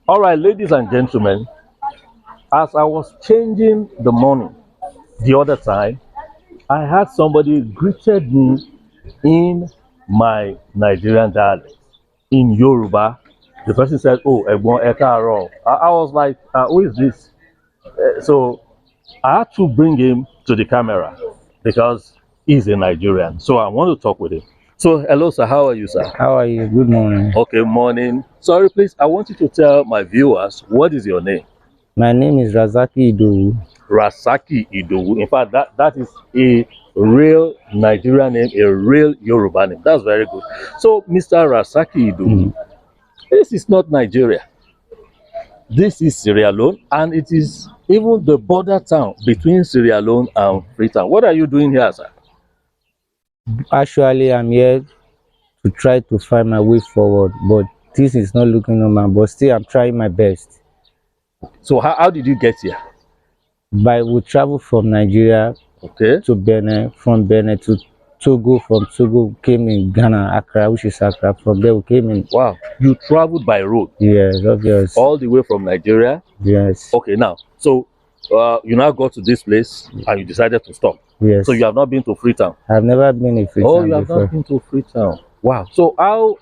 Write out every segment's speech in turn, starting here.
All right, ladies and gentlemen, as I was changing the money the other time, I had somebody greeted me in my Nigerian dialect in Yoruba. The person said, "Oh, Egbon Ekaro." I was like, "Who is this?" So I had to bring him to the camera because he's a Nigerian. So I want to talk with him. So, hello, sir. How are you, sir? How are you? Good morning. Okay, morning. Sorry, please. I want you to tell my viewers what is your name? My name is Razak Idowu. Rasaki Idowu. In fact, that is a real Nigerian name, a real Yoruba name. That's very good. So, Mr. Rasaki Idowu, this is not Nigeria. This is Sierra Leone, and it is even the border town between Sierra Leone and Freetown. What are you doing here, sir? Actually, I'm here to try to find my way forward, but this is not looking normal. But still, I'm trying my best. So, how did you get here? We travel from Nigeria Okay. to Benin, from Benin to Togo, from Togo came in Ghana, Accra, which is Accra. From there, we came in. Wow, you traveled by road Yes, obvious. all the way from Nigeria. Yes, Okay, now, so you now got to this place and you decided to stop. yes. So you have not been to Freetown. I've never been in Oh, Freetown you have before. not been to Freetown. Wow. So how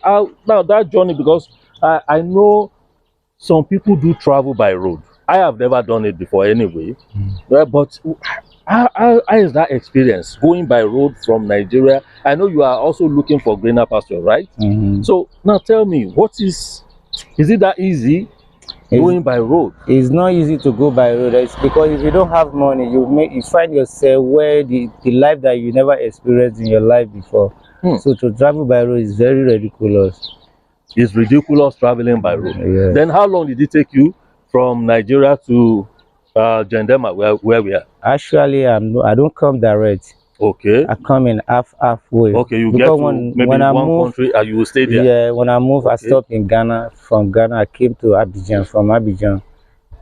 now that journey, because I know some people do travel by road. I have never done it before anyway. But how is that experience going by road from Nigeria? I know you are also looking for greener pasture, right? So now tell me, is it that easy going by road? It's not easy to go by road. It's because if you don't have money, you find yourself where the life that you never experienced in your life before. So to travel by road is very ridiculous. It's ridiculous traveling by road. Yeah. Then how long did it take you from Nigeria to Jendema, where we are? Actually, I don't come direct. Okay. I come in halfway. Okay, you because get to maybe one country and you will stay there. Yeah, when I move, I Okay. stopped in Ghana. From Ghana, I came to Abidjan. From Abidjan,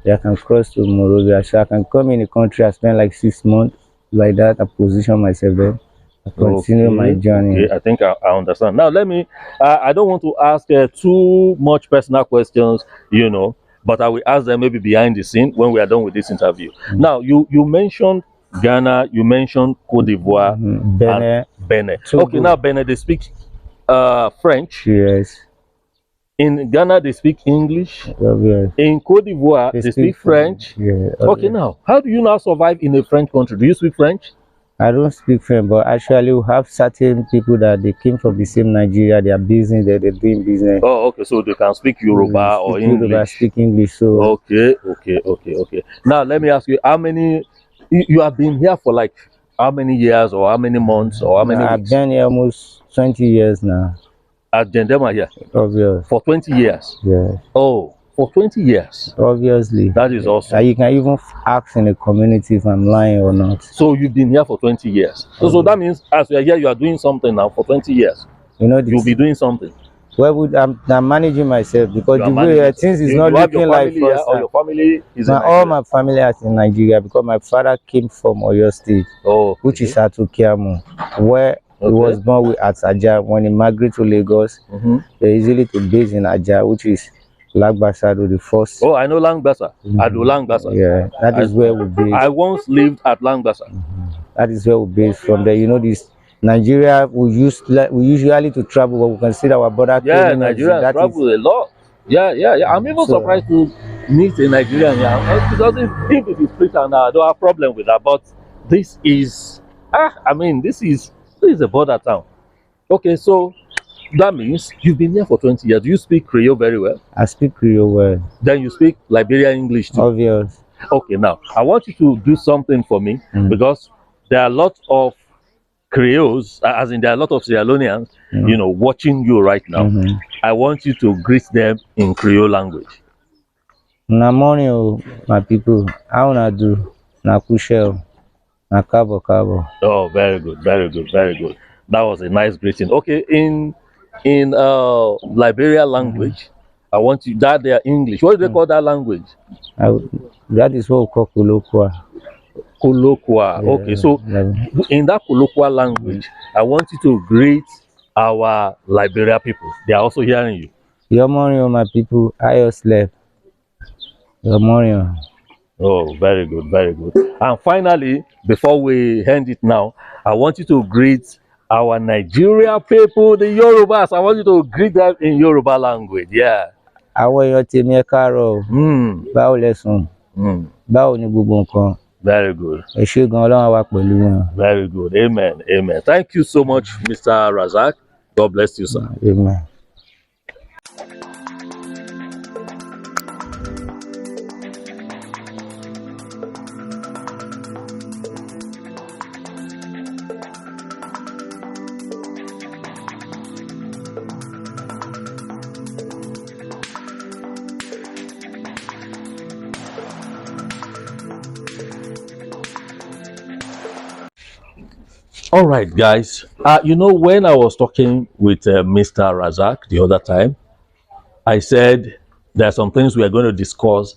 I can cross to Monrovia. So I can come in the country. I spend like 6 months like that. I position myself there. I continue my journey. Okay, I think I understand. Now, let me, I don't want to ask too much personal questions, but I will ask them maybe behind the scene when we are done with this interview. Now, you mentioned Ghana, you mentioned Cote d'Ivoire, Benin. and Benin. Togo. Okay, now Benin, they speak French. Yes. In Ghana, they speak English. Obvious. In Cote d'Ivoire, they speak French. Yeah. Okay, now, how do you now survive in a French country? Do you speak French? I don't speak French, but actually we have certain people that they came from the same Nigeria. They are business. They're doing business. Oh, okay. So they can speak Yoruba or English. Yoruba, speak English. So okay. Now let me ask you, how many you have been here for, like how many years or how many months or how many I've weeks? been here almost 20 years now. At Jendema here? Obvious. For 20 years? Yeah. Oh, for 20 years? Obviously. That is awesome. You can even ask in the community if I'm lying or not. So you've been here for 20 years. So that means as you are here, you are doing something now for 20 years. You'll be doing something. Well, I'm managing myself because the way things is not looking like first. Or your family is in all my family is in Nigeria because my father came from Oyo State, which is at Ukiamu, where he was born with at Aja. When he migrated to Lagos, they easily to base in Aja, which is Langbasado, the first. Oh, I know Langbasa. Ado Langbasa. Yeah, that is where we base. I once lived at Langbasa. That is where we base from there. This Nigeria, we usually to travel, but we consider our border. Yeah, Nigeria travel a lot. Yeah. I'm even surprised to meet a Nigerian here because if it is Freetown now, I don't have problem with that. But this is, this is a border town. Okay, so that means you've been here for 20 years. Do you speak Creole very well? I speak Creole well. Then you speak Liberian English too? Obvious. Okay, now I want you to do something for me because there are a lot of Creoles, as in there are a lot of Sierra Leoneans, watching you right now. I want you to greet them in Creole language. Na morning, my people. How na do? Na kushel. Na kabo. Oh, very good. That was a nice greeting. Okay, in Liberia language, I want you that they are English. What do they call that language? That is what we call colloquial. Colloquial. Yeah, okay, so in that colloquial language, I want you to greet our Liberia people. They are also hearing you. Your morning, my people. I just left. Your morning. Oh, very good, very good. And finally, before we end it now, I want you to greet our Nigeria people, the Yorubas. I want you to greet them in Yoruba language. Yeah. Àwọn èèyàn tèmi ẹ káàárọ̀ o. Báwo lẹ sùn? Báwo ni gbogbo nǹkan? Very good. Ẹ ṣé gan, Ọlọ́run á wà pẹ̀lú wọn. Very good. Amen. Amen. Thank you so much, Mr. Razak. God bless you, sir. Amen. All right, guys. You know, when I was talking with Mr. Razak the other time, I said there are some things we are going to discuss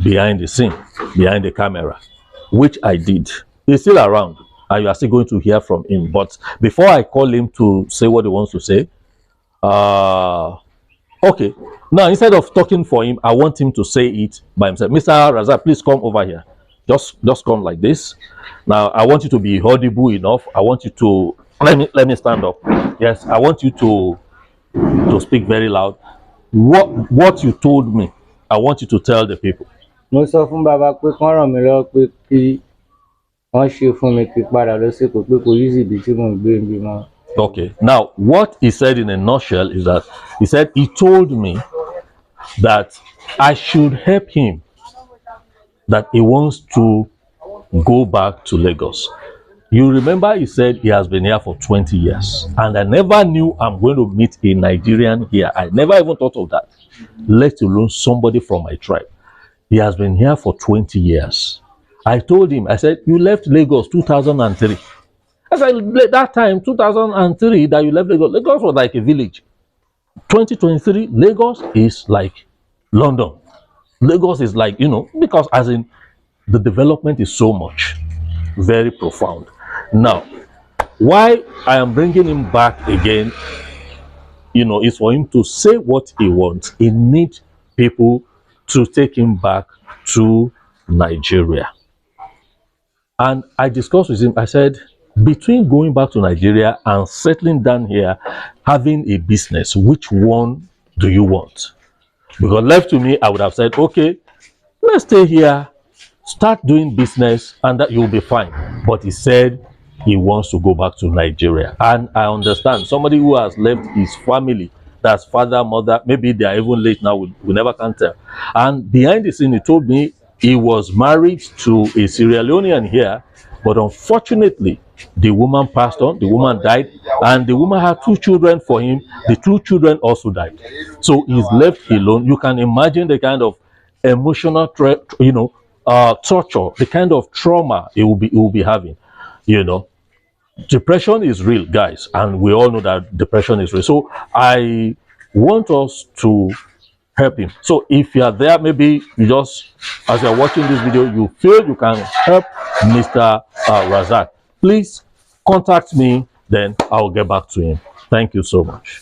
behind the scene, behind the camera, which I did. He's still around, and you are still going to hear from him. But before I call him to say what he wants to say, okay. Now, instead of talking for him, I want him to say it by himself. Mr. Razak, please come over here. Just come like this. Now, I want you to be audible enough. I want you to let me stand up. Yes, I want you to speak very loud. What you told me, I want you to tell the people. Mo sọ fún bàbá pé kán ràn mí lọ́wọ́ pé kí wọ́n ṣe fún mi kí padà lọ sí Èkó pé kò easy ibi tí mò ń gbé níbí mọ́. Okay. Now, what he said in a nutshell is that he said he told me that I should help him, that he wants to go back to Lagos. You remember he said he has been here for 20 years, and I never knew I'm going to meet a Nigerian here. I never even thought of that, let alone somebody from my tribe. He has been here for 20 years. I told him, I said, you left Lagos 2003. I said, that time, 2003, that you left Lagos, Lagos was like a village. 2023, Lagos is like London. Lagos is like, you know, because as in, the development is so much, very profound. Now, why I am bringing him back again, you know, is for him to say what he wants. He needs people to take him back to Nigeria. And I discussed with him, I said, between going back to Nigeria and settling down here, having a business, which one do you want? Because left to me, I would have said, okay, let's stay here, start doing business, and that you'll be fine. But he said he wants to go back to Nigeria. And I understand somebody who has left his family, that's father, mother, maybe they are even late now, we never can tell. And behind the scene, he told me he was married to a Sierra Leonean here, but unfortunately, the woman passed on, the woman died, and the woman had 2 children for him. The 2 children also died. So he's left alone. You can imagine the kind of emotional, torture, the kind of trauma he will be having, you know. Depression is real, guys, and we all know that depression is real. So I want us to help him. So if you are there, maybe you just, as you are watching this video, you feel you can help Mr. Razak, please contact me, then I'll get back to him. Thank you so much.